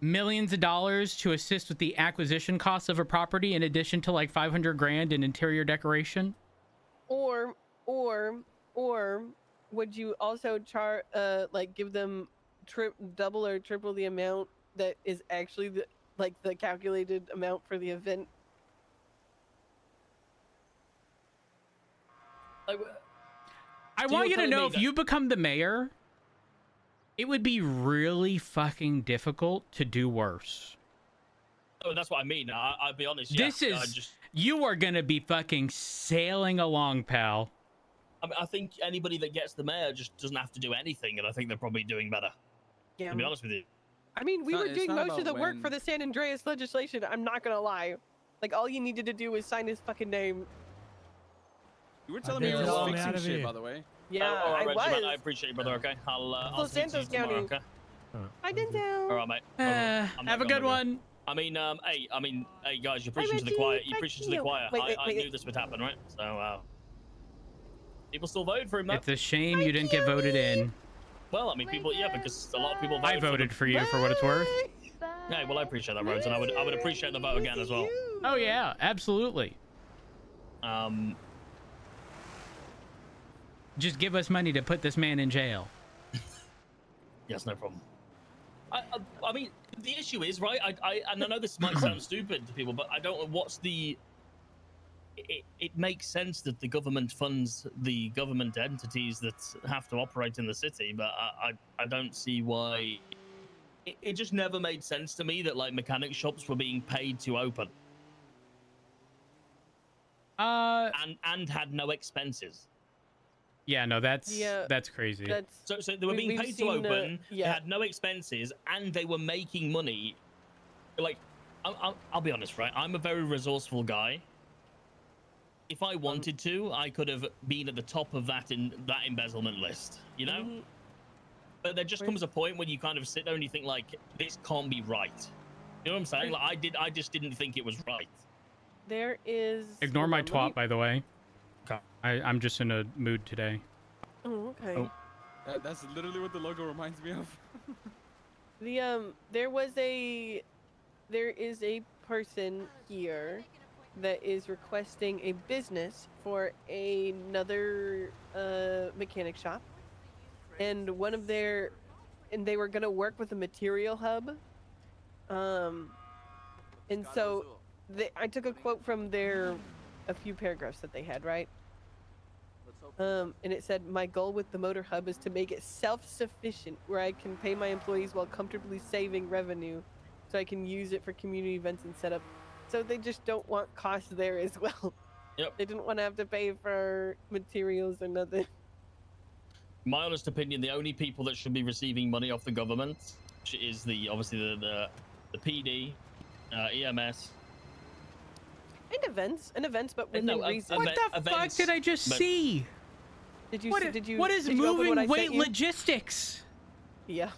millions of dollars to assist with the acquisition costs of a property in addition to like 500 grand in interior decoration? Or would you also like give them double or triple the amount that is actually the calculated amount for the event? I want you to know, if you become the mayor, it would be really fucking difficult to do worse. Oh, that's what I mean. I'll be honest. This is you are gonna be fucking sailing along, pal. I mean, I think anybody that gets the mayor just doesn't have to do anything, and I think they're probably doing better. Yeah. To be honest with you. I mean, we were doing most of the work for the San Andreas legislation. I'm not gonna lie. Like, all you needed to do was sign his fucking name. You were telling me you were fixing shit, by the way. Yeah, I was. I appreciate you, brother. Okay, I'll Los Santos County. Okay. I didn't know. All right, mate. Have a good one. I mean, hey, guys, you're preaching to the choir. You're preaching to the choir. I knew this would happen, right? So, people still voted for him. It's a shame you didn't get voted in. Well, I mean, people, yeah, because a lot of people voted. I voted for you for what it's worth. Yeah, well, I appreciate that, Rhodes, and I would appreciate the vote again as well. Oh yeah, absolutely. Just give us money to put this man in jail. Yes, no problem. I mean, the issue is, right, and I know this might sound stupid to people, but I don't know what's the... It makes sense that the government funds the government entities that have to operate in the city, but I don't see why... It just never made sense to me that, like, mechanic shops were being paid to open. And had no expenses. Yeah, no, that's crazy. So they were being paid to open. They had no expenses, and they were making money. Like, I'll be honest, right? I'm a very resourceful guy. If I wanted to, I could have been at the top of that embezzlement list, you know. But there just comes a point when you kind of sit there and you think, like, this can't be right. You know what I'm saying? Like, I just didn't think it was right. There is. Ignore my twat, by the way. Okay. I'm just in a mood today. Oh, okay. Oh. That's literally what the logo reminds me of. There is a person here that is requesting a business for another mechanic shop, and they were gonna work with a material hub, and so I took a quote from a few paragraphs that they had, right? And it said, "My goal with the motor hub is to make it self-sufficient, where I can pay my employees while comfortably saving revenue, so I can use it for community events and setup." So they just don't want costs there as well. Yep. They didn't want to have to pay for materials or nothing. My honest opinion, the only people that should be receiving money off the government is obviously the PD, EMS. And events, but within reason. What the fuck did I just see? Did you? What is moving weight logistics? Yeah.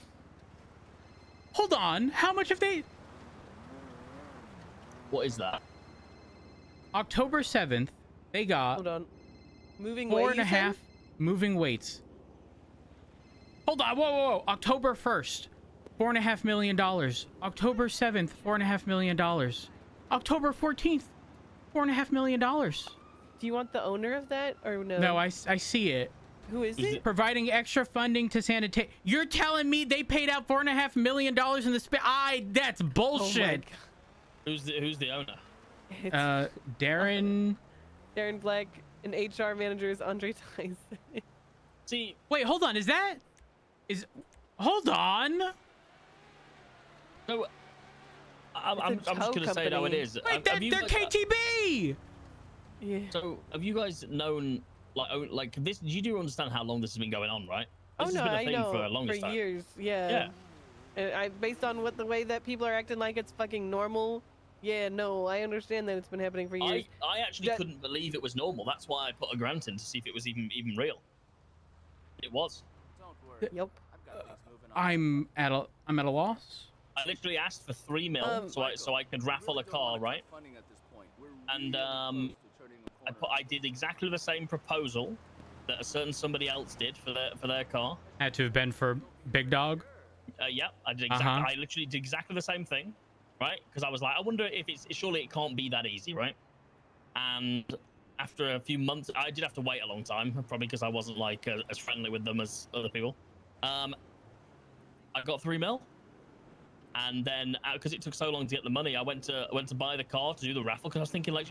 Hold on. How much have they? What is that? October 7th, they got. Hold on. Moving weights. 4.5 moving weights. Hold on. Whoa. October 1st, $4.5 million. October 7th, $4.5 million. October 14th, $4.5 million. Do you want the owner of that or no? No, I see it. Who is it? Providing extra funding to sanitation. You're telling me they paid out $4.5 million in the that's bullshit. Oh Who's the owner? Darren. Darren Black, and HR manager is Andre Tyson. See, wait, hold on. Hold on. So, I'm just gonna say how it is. Wait, they're KTB. Yeah. So, have you guys known like this? You do understand how long this has been going on, right? This has been a thing for a long time. Years. Yeah. Based on the way that people are acting like it's fucking normal. Yeah, no, I understand that it's been happening for years. I actually couldn't believe it was normal. That's why I put a grant in to see if it was even real. It was. Yep. I'm at a loss. I literally asked for 3 mil so I could raffle a car, right? And I did exactly the same proposal that a certain somebody else did for their car. Had to have been for Big Dog. Yep, I did I literally did exactly the same thing, right? Because I was like, I wonder if surely it can't be that easy, right? And after a few months, I did have to wait a long time, probably because I wasn't like as friendly with them as other people. I got 3 mil, and then because it took so long to get the money, I went to buy the car to do the raffle because I was thinking like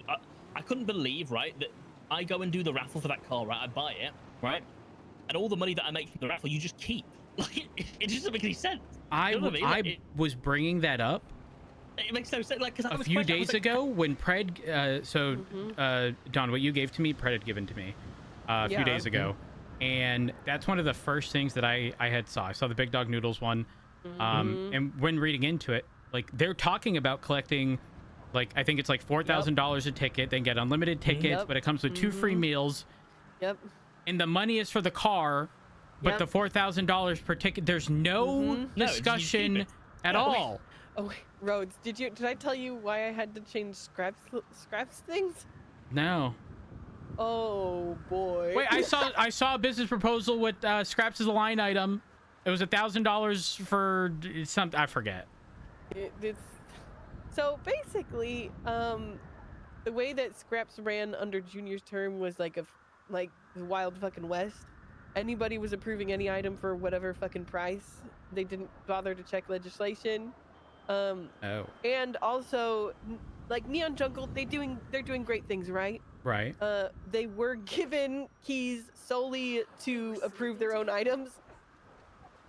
I couldn't believe, right, that I go and do the raffle for that car, right? I buy it, right, and all the money that I make from the raffle, you just keep. Like it just doesn't make any sense. I was bringing that up. It makes no sense. Like because a few days ago when Pred, Don, what you gave to me, Pred had given to me a few days ago, and that's one of the first things that I had saw. I saw the Big Dog Noodles one, and when reading into it, like they're talking about collecting, like I think it's like $4,000 a ticket. They get unlimited tickets, but it comes with 2 free meals. Yep. And the money is for the car. But the $4,000 per ticket, there's no discussion at all. Oh, wait, Rhodes, did I tell you why I had to change scraps things? No. Oh boy. Wait, I saw a business proposal with scraps as a line item. It was $1,000 for something I forget. So basically, the way that scraps ran under Junior's term was like the Wild fucking West. Anybody was approving any item for whatever fucking price. They didn't bother to check legislation. And also, like Neon Jungle, they're doing great things, right? Right. They were given keys solely to approve their own items,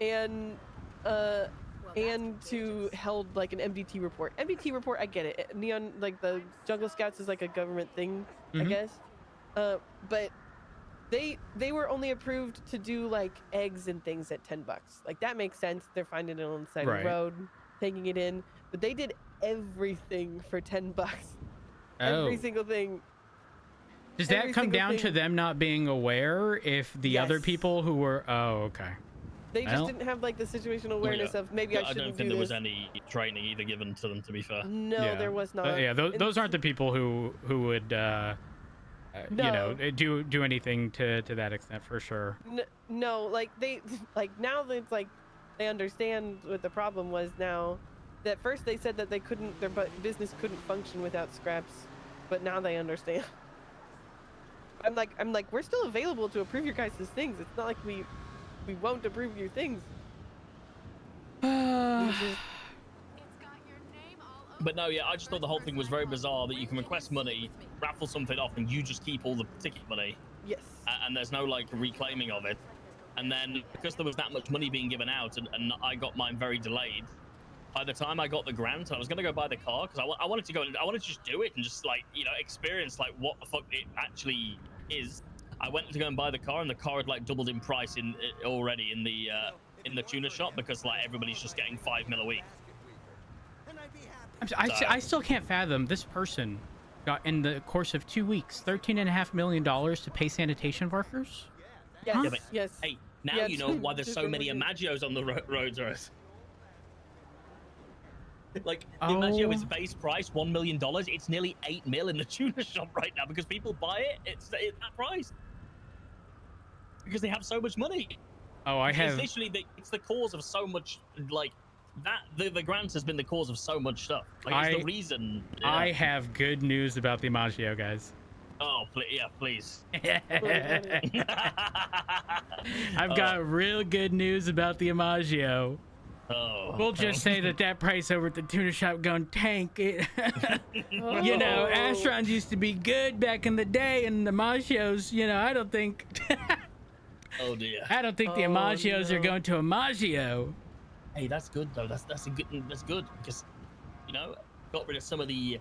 and to held like an MDT report. MDT report, I get it. Neon, like the Jungle Scouts is like a government thing, I guess. But they were only approved to do like eggs and things at $10. Like that makes sense. They're finding it on the side of the road, taking it in. But they did everything for $10. Every single thing. Does that come down to them not being aware if the other people who were... Oh, okay. They just didn't have like the situational awareness of maybe I shouldn't do this. I don't think there was any training either given to them, to be fair. No, there was not. Those aren't the people who would... you know, do anything to that extent for sure. No, like they now that it's like they understand what the problem was now. At first they said that they couldn't, their business couldn't function without scraps, but now they understand. I'm like we're still available to approve your guys' things. It's not like we won't approve your things. But no, yeah, I just thought the whole thing was very bizarre that you can request money, raffle something off, and you just keep all the ticket money. Yes. And there's no, like, reclaiming of it. And then, because there was that much money being given out, and I got mine very delayed, by the time I got the grant, I was going to go buy the car, because I wanted to go, I wanted to just do it and just, like, you know, experience, like, what the fuck it actually is. I went to go and buy the car, and the car had, like, doubled in price already in the tuner shop, because, like, everybody's just getting 5 mil a week. I still can't fathom this person got in the course of 2 weeks $13.5 million to pay sanitation workers. Yes, yeah, but, yes. Hey, now you know why there's so many Imagios on the roads, right? Like the Imagio is base price $1 million. It's nearly 8 mil in the tuner shop right now because people buy it. It's that price because they have so much money. It's literally it's the cause of so much like. The grant has been the cause of so much stuff. Like, it's the reason. Yeah. I have good news about the Imagio, guys. Oh, please. I've got real good news about the Imagio. Oh. We'll just say that price over at the tuner shop gonna tank it. You know, Astrons used to be good back in the day, and the Imagios, you know, I don't think. Oh dear. I don't think the Imagios are going to Imagio. Hey, that's good though. That's good because, you know, got rid of some of the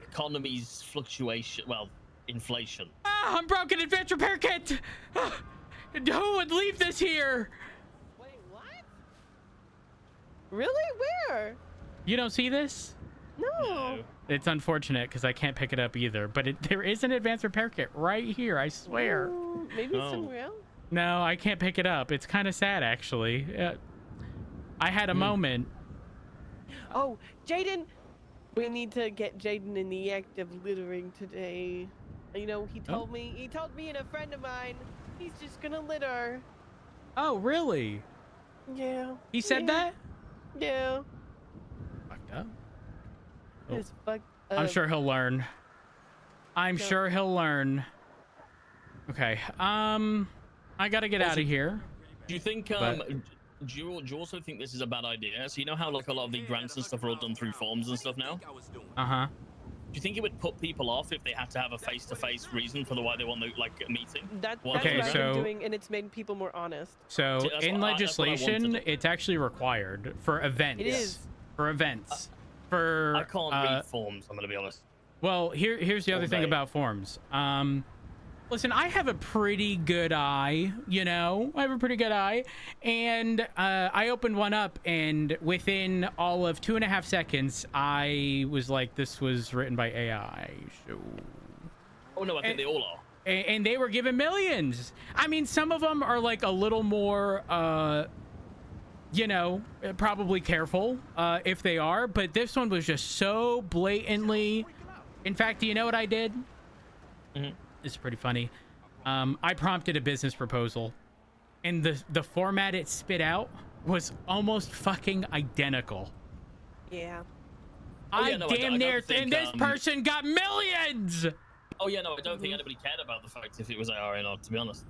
economy's fluctuation. Well, inflation. I'm broken adventure repair kit. Who would leave this here? Wait, what? Really? Where? You don't see this? No. It's unfortunate because I can't pick it up either. But there is an advanced repair kit right here. I swear. Maybe somewhere else. No, I can't pick it up. It's kind of sad, actually. I had a moment. Oh, Jaden! We need to get Jaden in the act of littering today. You know, he told me and a friend of mine, he's just gonna litter. Oh, really? Yeah. He said that? Yeah. Fucked up. It's fucked up. I'm sure he'll learn. I'm sure he'll learn. Okay. I gotta get out of here. Do you think do you also think this is a bad idea? So you know how like a lot of the grants and stuff are all done through forms and stuff now? Uh-huh. Do you think it would put people off if they had to have a face-to-face reason for why they want to like a meeting? That's what I've been doing, and it's made people more honest. So in legislation, it's actually required for events. It is. For events. For I can't read forms, I'm gonna be honest. Well, here's the other thing about forms. Listen, I have a pretty good eye, you know? I have a pretty good eye. And I opened one up, and within all of 2.5 seconds, I was like, this was written by AI. So... Oh, no, I think they all are. And they were given millions. I mean, some of them are like a little more, you know, probably careful if they are. But this one was just so blatantly... In fact, do you know what I did? Mm-hmm. It's pretty funny. I prompted a business proposal, and the format it spit out was almost fucking identical. Yeah. Damn near, and this person got millions. Oh yeah, no, I don't think anybody cared about the fact if it was AI or not. To be honest,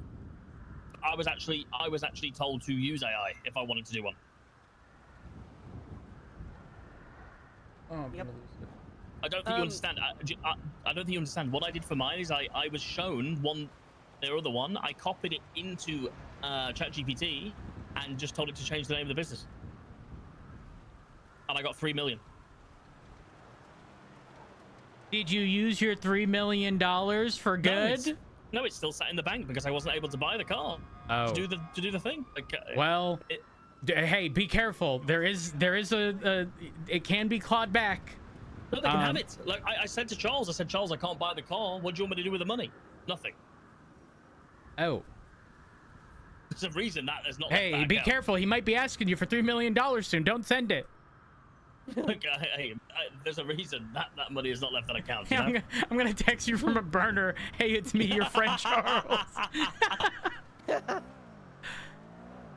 I was actually told to use AI if I wanted to do one. Oh, I'm gonna lose it. I don't think you understand. I don't think you understand. What I did for mine is I was shown their other one. I copied it into ChatGPT and just told it to change the name of the business. And I got 3 million. Did you use your $3 million for good? No, it's still sat in the bank because I wasn't able to buy the car to do the thing. Like, well, hey, be careful. There is it can be clawed back. No, they can have it. Like I said to Charles, Charles, I can't buy the car. What do you want me to do with the money? Nothing. Oh. There's a reason that there's not. Hey, be careful. He might be asking you for $3 million soon. Don't send it. Look, there's a reason that money is not left on account. Yeah, I'm gonna text you from a burner. Hey, it's me, your friend Charles.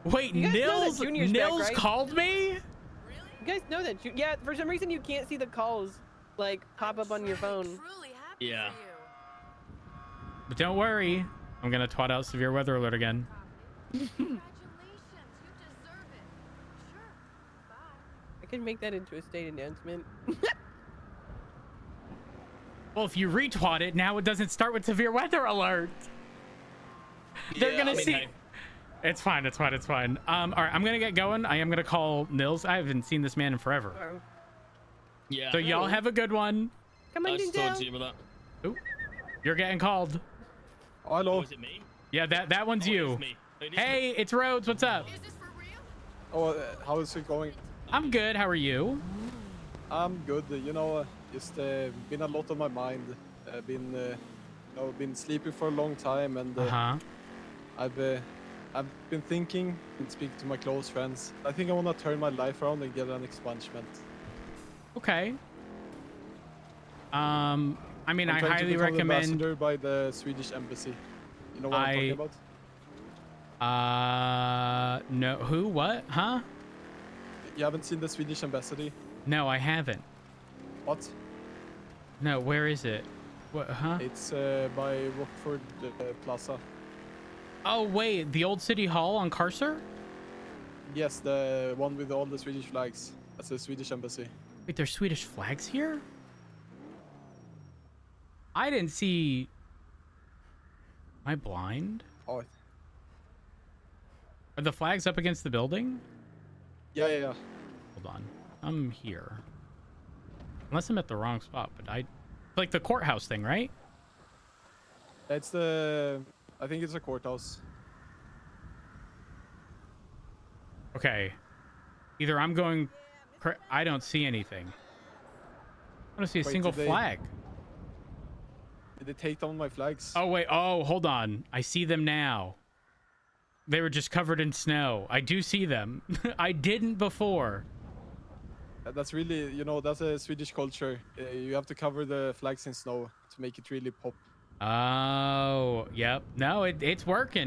Wait, Nils back, right? Called me? You guys know that? Yeah, for some reason you can't see the calls like pop up on your phone. Yeah. But don't worry, I'm gonna twat out severe weather alert again. I can make that into a state announcement. Well, if you retweet it, now it doesn't start with severe weather alert. They're gonna see. Hey. It's fine. All right, I'm gonna get going. I am gonna call Nils. I haven't seen this man in forever. Yeah. So y'all have a good one. Come on, Ooh, you're getting called. Hello. Oh, is it me? Yeah, that one's you. Hey, it's Rhodes. What's up? Is this for real? Oh, how is it going? I'm good. How are you? I'm good. You know, just been a lot on my mind. Been sleeping for a long time, and I've been thinking and speaking to my close friends. I think I want to turn my life around and get an expungement. Okay. I mean, I highly recommend. Ambassador by the Swedish embassy. You know what I'm talking about? No. Who? What? Huh? You haven't seen the Swedish embassy? No, I haven't. What? No, where is it? What? Huh? It's by Rockford Plaza. Oh wait, the old city hall on Carcer? Yes, the one with all the Swedish flags. That's the Swedish embassy. Wait, there's Swedish flags here? I didn't see. Am I blind? Oh. Are the flags up against the building? Yeah. Hold on. I'm here. Unless I'm at the wrong spot, but like the courthouse thing, right? It's I think it's a courthouse. Okay. Either I'm going... I don't see anything. I don't see a single flag. Did they take down my flags? Oh, wait. Oh, hold on. I see them now. They were just covered in snow. I do see them. I didn't before. That's really, you know, that's a Swedish culture. You have to cover the flags in snow to make it really pop. Oh, yep. No, it's working.